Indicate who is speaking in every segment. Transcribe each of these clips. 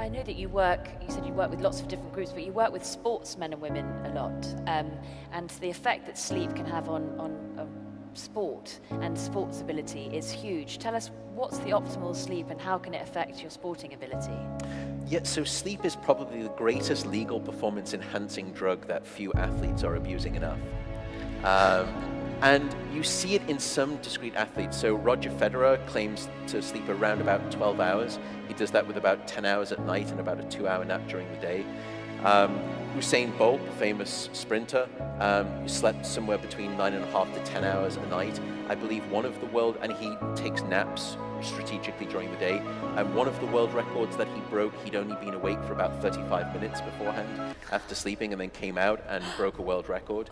Speaker 1: I know that you said you work with lots of different groups, but you work with sportsmen and women a lot. And the effect that sleep can have on sport and sports ability is huge. Tell us, what's the optimal sleep and how can it affect your sporting ability?
Speaker 2: Yeah, so sleep is probably the greatest legal performance-enhancing drug that few athletes are abusing enough. And you see it in some discrete athletes. So Roger Federer claims to sleep around about 12 hours. He does that with about 10 hours at night and about a 2-hour nap during the day. Usain Bolt, the famous sprinter, slept somewhere between 9.5 to 10 hours a night. I believe one of the world, and he takes naps strategically during the day. And one of the world records that he broke, he'd only been awake for about 35 minutes beforehand after sleeping, and then came out and broke a world record.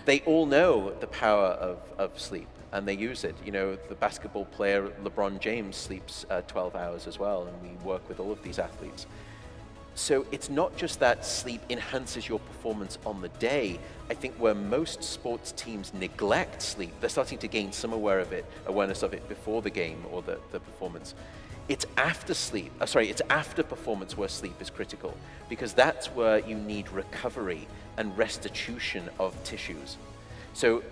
Speaker 2: They all know the power of sleep, and they use it. You know, the basketball player Lebron James sleeps 12 hours as well, and we work with all of these athletes. So it's not just that sleep enhances your performance on the day. I think where most sports teams neglect sleep, they're starting to gain some awareness of it before the game or the performance. It's after it's after performance where sleep is critical, because that's where you need recovery and restitution of tissues. So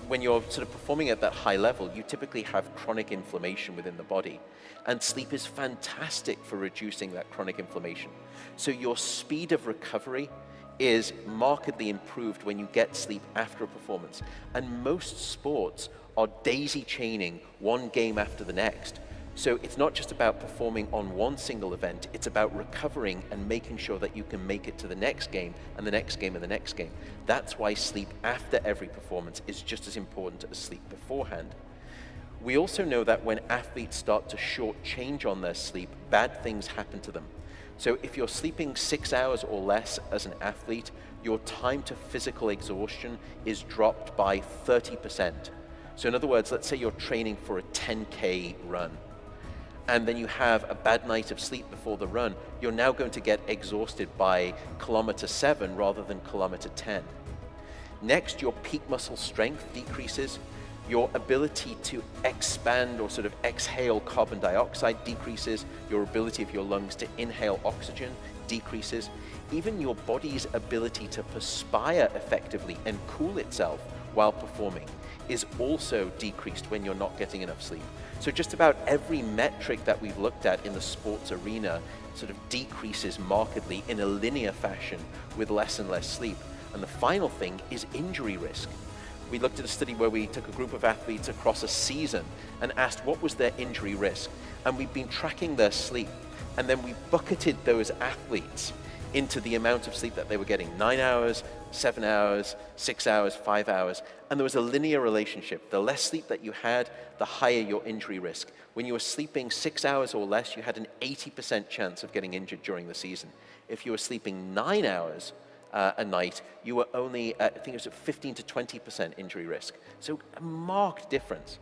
Speaker 2: when you're sort of performing at that high level, you typically have chronic inflammation within the body. And sleep is fantastic for reducing that chronic inflammation. So your speed of recovery is markedly improved when you get sleep after a performance. And most sports are daisy chaining one game after the next. So it's not just about performing on one single event, it's about recovering and making sure that you can make it to the next game and the next game and the next game. That's why sleep after every performance is just as important as sleep beforehand. We also know that when athletes start to shortchange on their sleep, bad things happen to them. So if you're sleeping 6 hours or less as an athlete, your time to physical exhaustion is dropped by 30%. So in other words, let's say you're training for a 10K run, and then you have a bad night of sleep before the run, you're now going to get exhausted by kilometer 7 rather than kilometer 10. Next, your peak muscle strength decreases. Your ability to expand or sort of exhale carbon dioxide decreases. Your ability of your lungs to inhale oxygen decreases. Even your body's ability to perspire effectively and cool itself while performing is also decreased when you're not getting enough sleep. So just about every metric that we've looked at in the sports arena sort of decreases markedly in a linear fashion with less and less sleep. And the final thing is injury risk. We looked at a study where we took a group of athletes across a season and asked what was their injury risk. And we've been tracking their sleep. And then we bucketed those athletes into the amount of sleep that they were getting: 9 hours, 7 hours, 6 hours, 5 hours. And there was a linear relationship. The less sleep that you had, the higher your injury risk. When you were sleeping 6 hours or less, you had an 80% chance of getting injured during the season. If you were sleeping 9 hours a night, you were only, I think it was at 15 to 20% injury risk. So a marked difference.